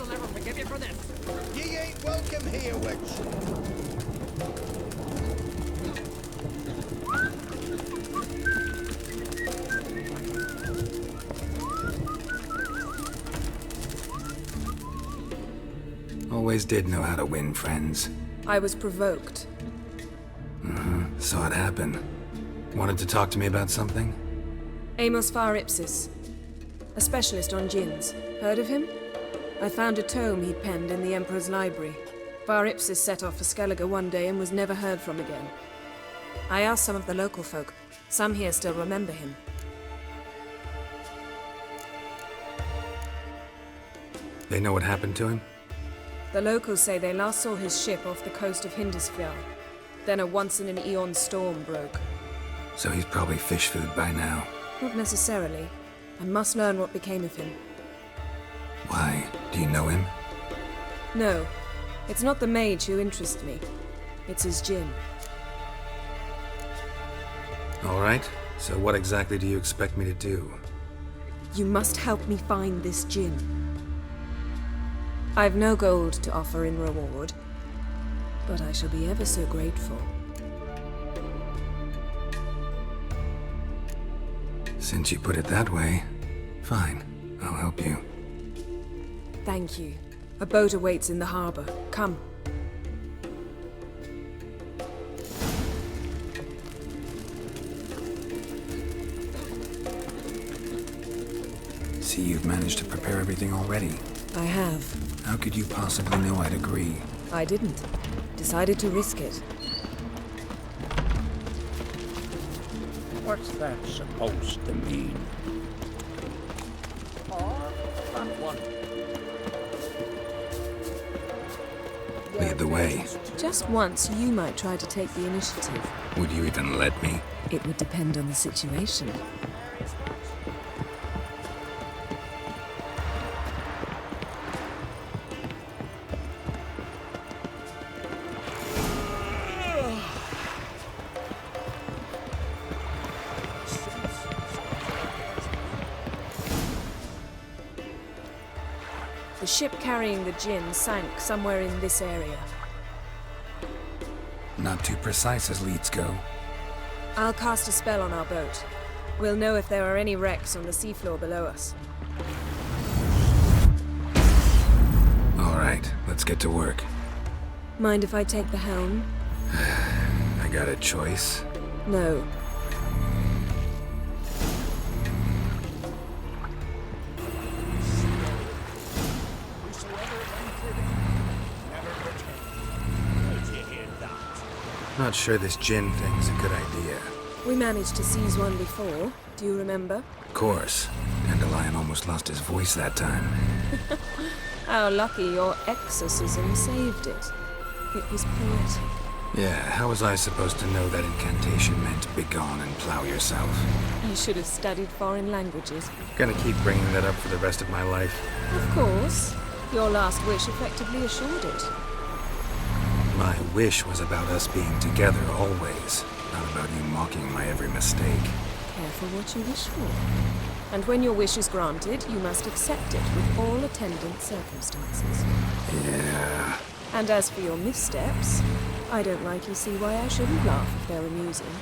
will never forgive you for this. Ye ain't welcome here, witch. Always did know how to win friends. I was provoked. Saw it happen. Wanted to talk to me about something? Amos Var Ipsis, a specialist on jinns. Heard of him? I found a tome he'd penned in the Emperor's library. Var Ipsis set off for Skellige one day and was never heard from again. I asked some of the local folk. Some here still remember him. They know what happened to him? The locals say they last saw his ship off the coast of Hindisfjall. Then a once-in-an-eon storm broke. So he's probably fish food by now. Not necessarily. I must learn what became of him. Why? Do you know him? No. It's not the mage who interests me. It's his jinn. Alright, so what exactly do you expect me to do? You must help me find this jinn. I've no gold to offer in reward, but I shall be ever so grateful. Since you put it that way, fine. I'll help you. Thank you. A boat awaits in the harbor. Come. See, you've managed to prepare everything already. I have. How could you possibly know I'd agree? I didn't. Decided to risk it. What's that supposed to mean? Or that one? Lead the way. Just once, you might try to take the initiative. Would you even let me? It would depend on the situation. The ship carrying the jinn sank somewhere in this area. Not too precise as leads go. I'll cast a spell on our boat. We'll know if there are any wrecks on the seafloor below us. Alright, let's get to work. Mind if I take the helm? I got a choice. No. Not sure this jinn thing's a good idea. We managed to seize one before. Do you remember? Of course. Dandelion almost lost his voice that time. How lucky your exorcism saved it. It was poetic. Yeah, how was I supposed to know that incantation meant begone and plow yourself? You should have studied foreign languages. Gonna keep bringing that up for the rest of my life. Of course. Your last wish effectively assured it. My wish was about us being together always, not about you mocking my every mistake. Careful what you wish for. And when your wish is granted, you must accept it with all attendant circumstances. Yeah. And as for your missteps, I don't rightly see why I shouldn't laugh if they're amusing.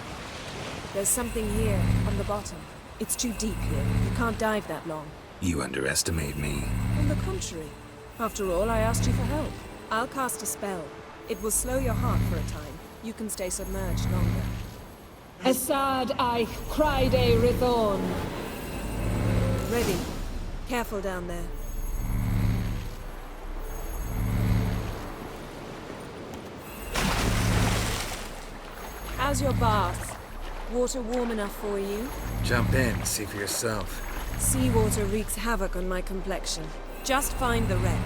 There's something here, on the bottom. It's too deep here. You can't dive that long. You underestimate me. On the contrary. After all, I asked you for help. I'll cast a spell. It will slow your heart for a time. You can stay submerged longer. Assad I cried a Rithorn. Ready. Careful down there. How's your bath? Water warm enough for you? Jump in, see for yourself. Seawater wreaks havoc on my complexion. Just find the wreck.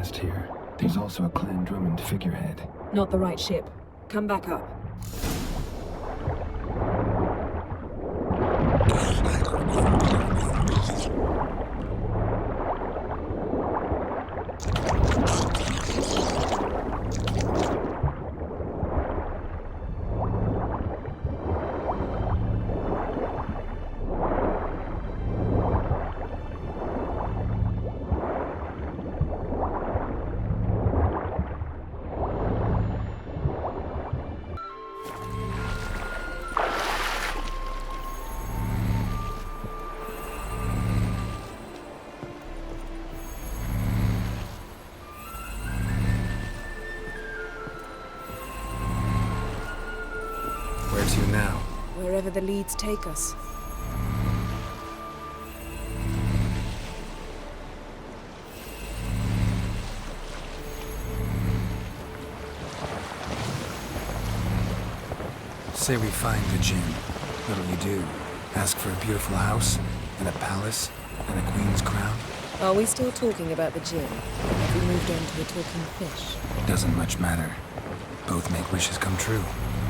mast here. There's also a Clan Draiamond figurehead. Not the right ship. Come back up. Where to now? Wherever the leads take us. Say we find the jinn. What'll you do? Ask for a beautiful house? And a palace? And a queen's crown? Are we still talking about the jinn? Or have we moved on to a talking fish? Doesn't much matter. Both make wishes come true.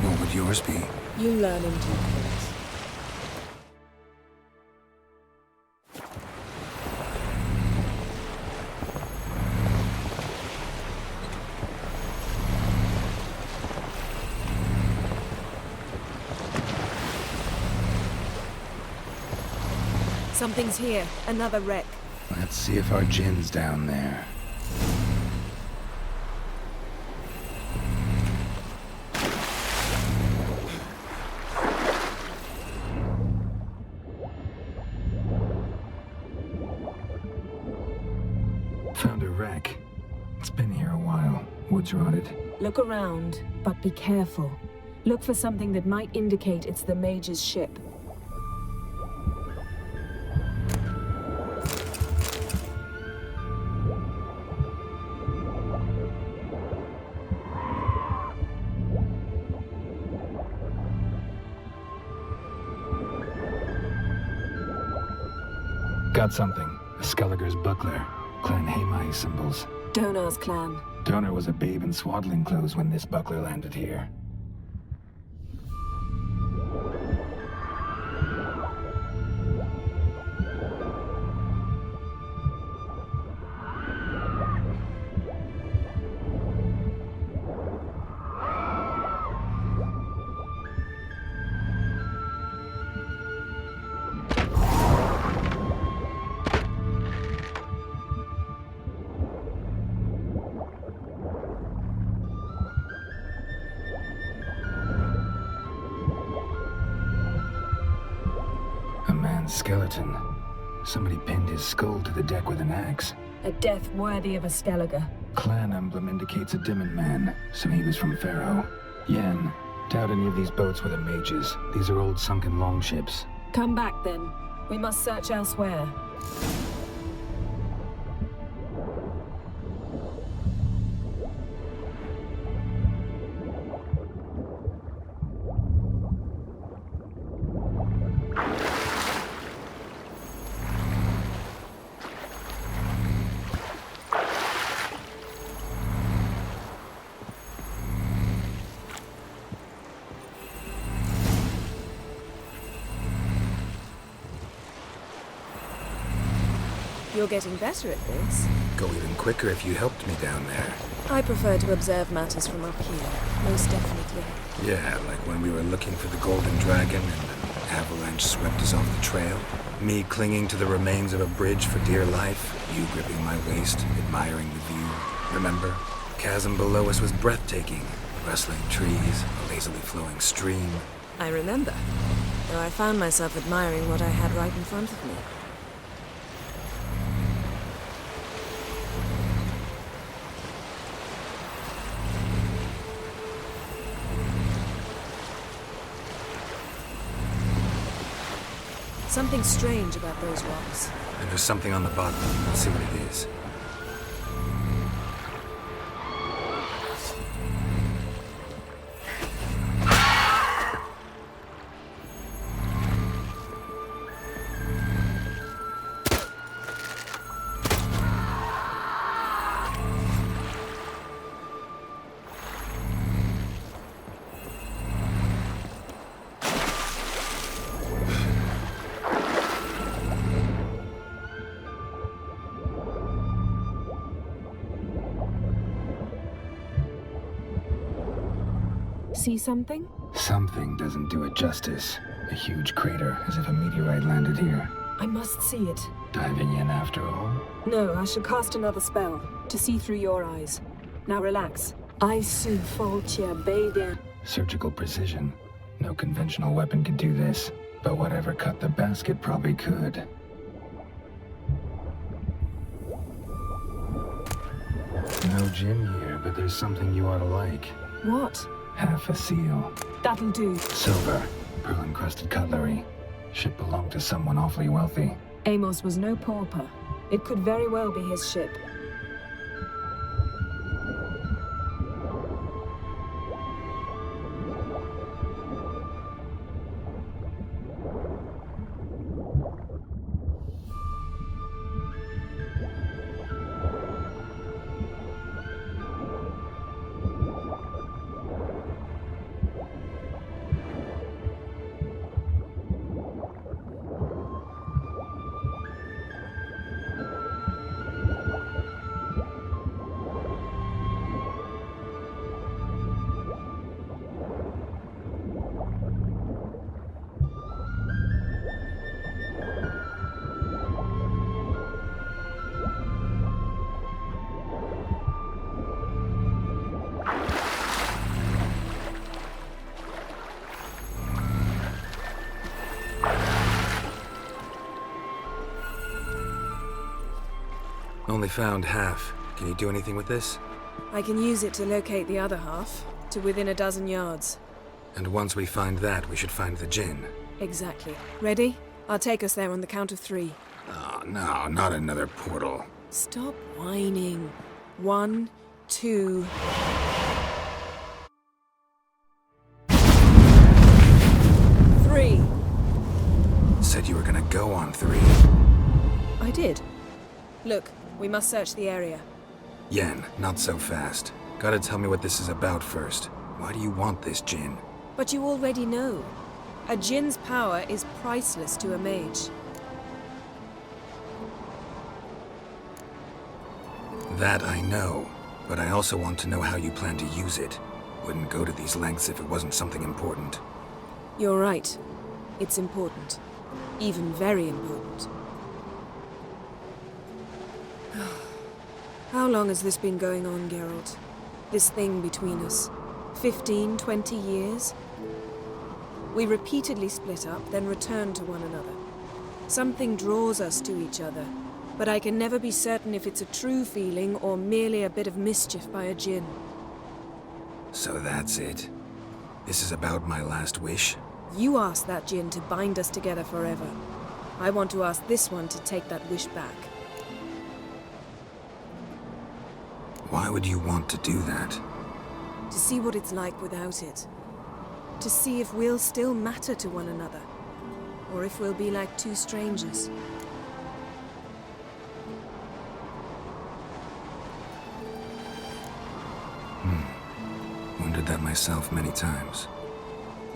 What would yours be? You learn in due course. Something's here. Another wreck. Let's see if our jinn's down there. Found a wreck. It's been here a while. Wood's rotted. Look around, but be careful. Look for something that might indicate it's the mage's ship. Got something. A Skelliger's buckler. Clan Hamai symbols. Donar's clan. Donar was a babe in swaddling clothes when this buckler landed here. Skeleton. Somebody pinned his skull to the deck with an axe. A death worthy of a Skelliger. Clan emblem indicates a Dimmon man, so he was from Pharaoh. Yen, doubt any of these boats were the mages. These are old sunken longships. Come back then. We must search elsewhere. You're getting better at this. Go even quicker if you helped me down there. I prefer to observe matters from up here, most definitely. Yeah, like when we were looking for the golden dragon and an avalanche swept us off the trail. Me clinging to the remains of a bridge for dear life. You gripping my waist, admiring the view. Remember? The chasm below us was breathtaking. Rustling trees, a lazily flowing stream. I remember, though I found myself admiring what I had right in front of me. Something strange about those rocks. And there's something on the bottom. Let's see what it is. see something? Something doesn't do it justice. A huge crater, as if a meteorite landed here. I must see it. Diving in after all? No, I should cast another spell, to see through your eyes. Now relax. I su foltia bade. Surgical precision. No conventional weapon could do this, but whatever cut the basket probably could. No jinn here, but there's something you ought to like. What? Half a seal. That'll do. Silver. Pearl-encrusted cutlery. Ship belonged to someone awfully wealthy. Amos was no pauper. It could very well be his ship. Only found half. Can you do anything with this? I can use it to locate the other half, to within a dozen yards. And once we find that, we should find the jinn. Exactly. Ready? I'll take us there on the count of 3. Oh, no, not another portal. Stop whining. 1, 2... Three. Said you were gonna go on 3. I did. Look, we must search the area. Yen, not so fast. Gotta tell me what this is about first. Why do you want this jinn? But you already know. A jinn's power is priceless to a mage. That I know, but I also want to know how you plan to use it. Wouldn't go to these lengths if it wasn't something important. You're right. It's important. Even very important. How long has this been going on, Geralt? This thing between us? 15, 20 years? We repeatedly split up, then return to one another. Something draws us to each other, but I can never be certain if it's a true feeling or merely a bit of mischief by a jinn. So that's it. This is about my last wish? You asked that jinn to bind us together forever. I want to ask this one to take that wish back. Why would you want to do that? To see what it's like without it. To see if we'll still matter to one another. Or if we'll be like two strangers. Wondered that myself many times.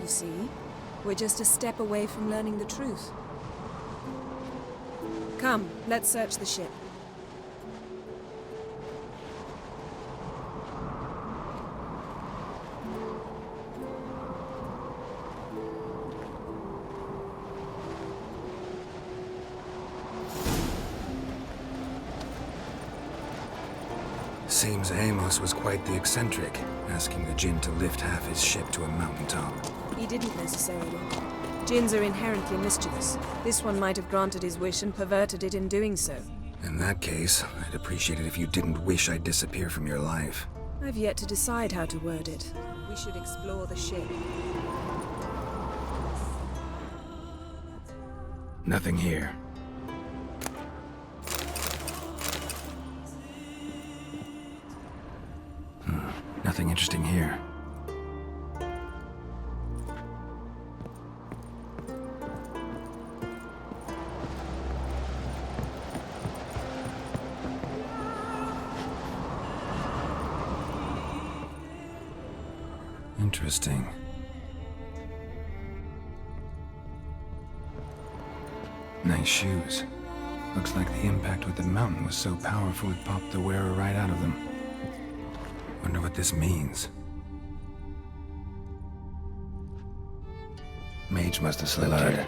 You see? We're just a step away from learning the truth. Come, let's search the ship. Seems Amos was quite the eccentric, asking the jinn to lift half his ship to a mountaintop. He didn't necessarily. Jinns are inherently mischievous. This one might have granted his wish and perverted it in doing so. In that case, I'd appreciate it if you didn't wish I'd disappear from your life. I've yet to decide how to word it. We should explore the ship. Nothing here. Nothing interesting here. Interesting. Nice shoes. Looks like the impact with the mountain was so powerful it popped the wearer right out of them. Wonder what this means. Mage must have slipped here.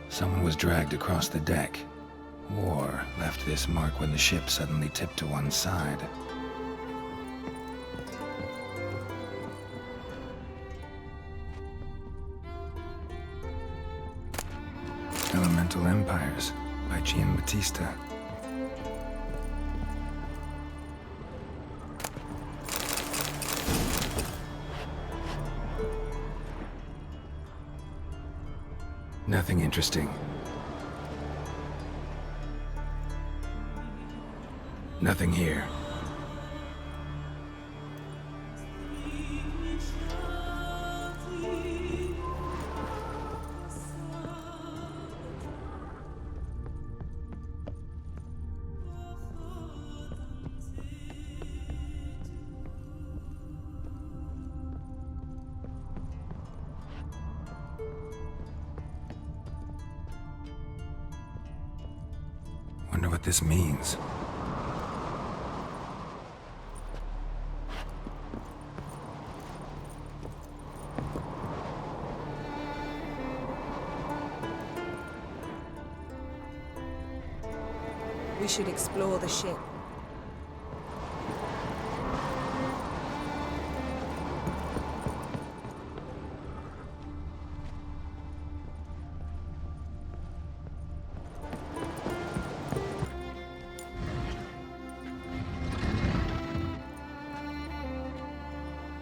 Someone was dragged across the deck. War left this mark when the ship suddenly tipped to one side. Elemental Empires by Giambattista. Nothing interesting. Nothing here. Wonder what this means. We should explore the ship.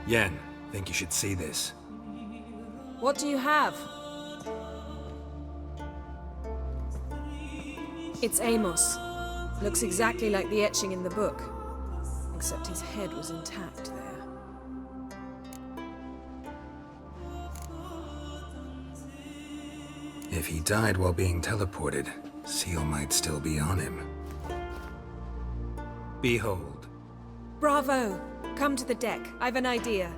Yen, think you should see this. What do you have? It's Amos. Looks exactly like the etching in the book. Except his head was intact there. If he died while being teleported, Seal might still be on him. Behold. Bravo! Come to the deck. I've an idea.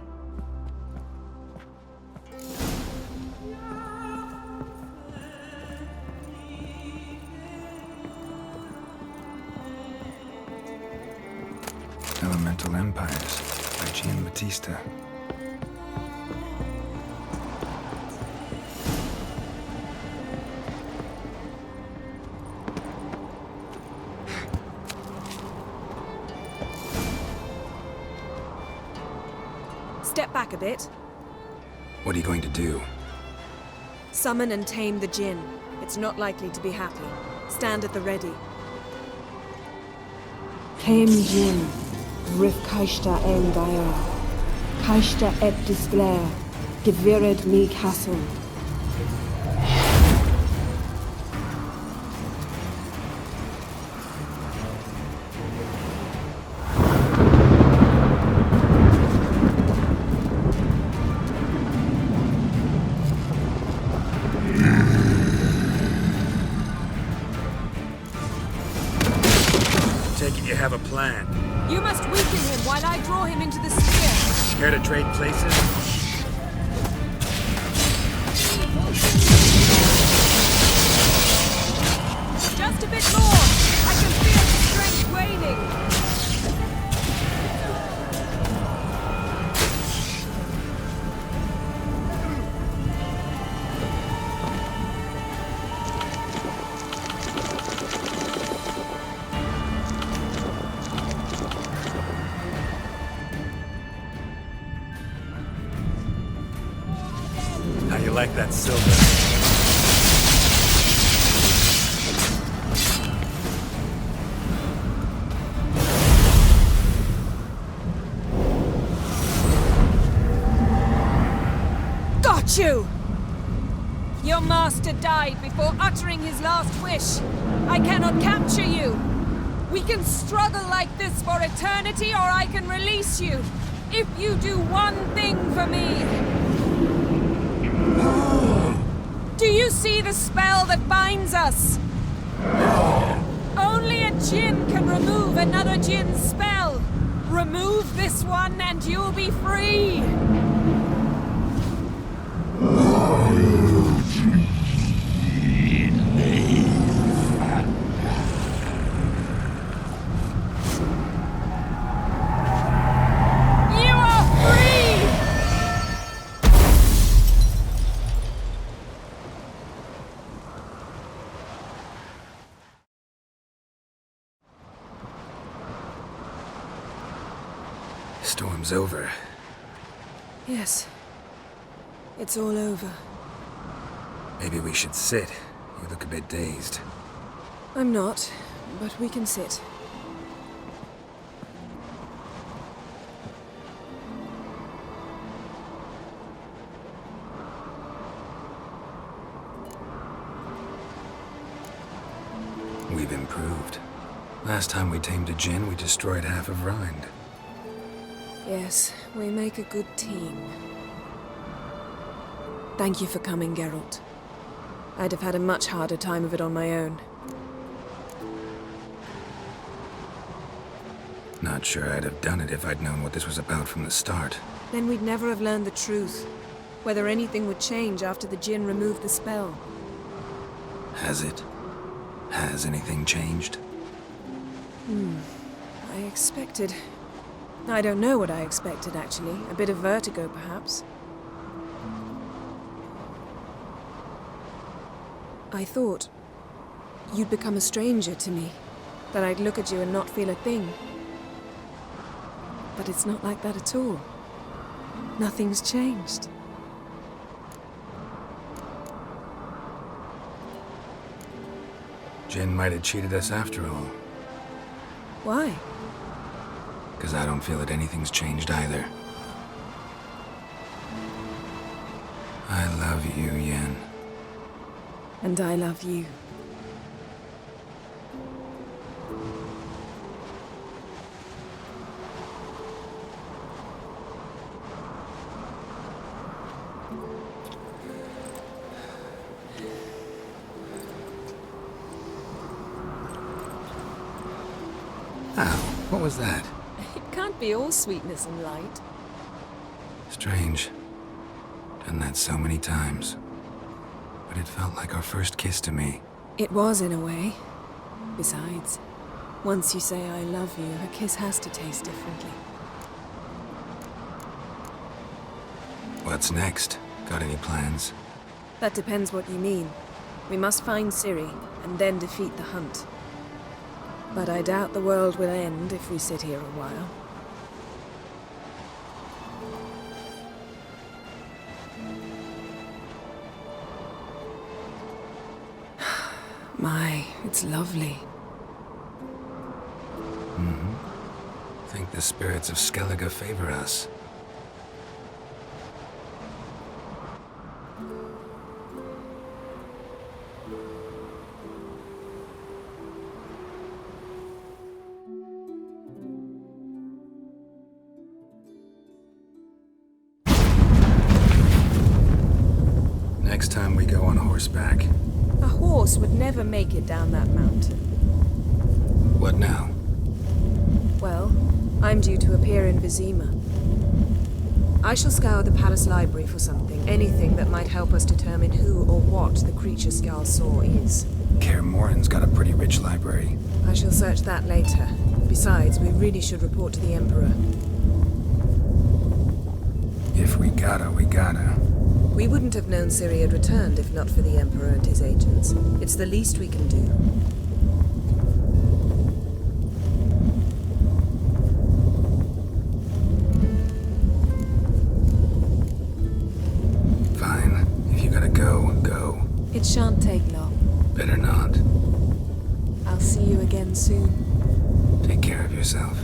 Elemental Empires by Giambattista. Step back a bit. What are you going to do? Summon and tame the jinn. It's not likely to be happy. Stand at the ready. Tame jinn, rif kaishta en gaia, kaishta et disglair, gevired mi castle. Take it you have a plan. You must weaken him while I draw him into the sphere. Care to trade places? Just a bit more. I can feel his strength waning. How you like that silver? Got you! Your master died before uttering his last wish. I cannot capture you. We can struggle like this for eternity, or I can release you. If you do one thing for me. Do you see the spell that binds us? Only a jinn can remove another jinn's spell. Remove this one and you'll be free. You are free! storm's over. Yes. It's all over. Maybe we should sit. You look a bit dazed. I'm not, but we can sit. We've improved. Last time we tamed a jinn, we destroyed half of Rind. Yes, we make a good team. Thank you for coming, Geralt. I'd have had a much harder time of it on my own. Not sure I'd have done it if I'd known what this was about from the start. Then we'd never have learned the truth. Whether anything would change after the djinn removed the spell. Has it? Has anything changed? I expected... I don't know what I expected, actually. A bit of vertigo, perhaps. I thought you'd become a stranger to me. That I'd look at you and not feel a thing. But it's not like that at all. Nothing's changed. Jinn might have cheated us after all. Why? Because I don't feel that anything's changed either. I love you, Yen. And I love you. Ow, what was that? It can't be all sweetness and light. Strange. Done that so many times. But it felt like our first kiss to me. It was, in a way. Besides, once you say I love you, a kiss has to taste differently. What's next? Got any plans? That depends what you mean. We must find Ciri, and then defeat the hunt. But I doubt the world will end if we sit here a while. My, it's lovely. Think the spirits of Skellige favor us. Next time we go on horseback. A horse would never make it down that mountain. What now? Well, I'm due to appear in Vizima. I shall scour the palace library for something, anything that might help us determine who or what the creature Scal saw is. Kaer Morhen's got a pretty rich library. I shall search that later. Besides, we really should report to the Emperor. If we gotta, we gotta. We wouldn't have known Ciri had returned if not for the Emperor and his agents. It's the least we can do. Fine. If you gotta go, go. It shan't take long. Better not. I'll see you again soon. Take care of yourself.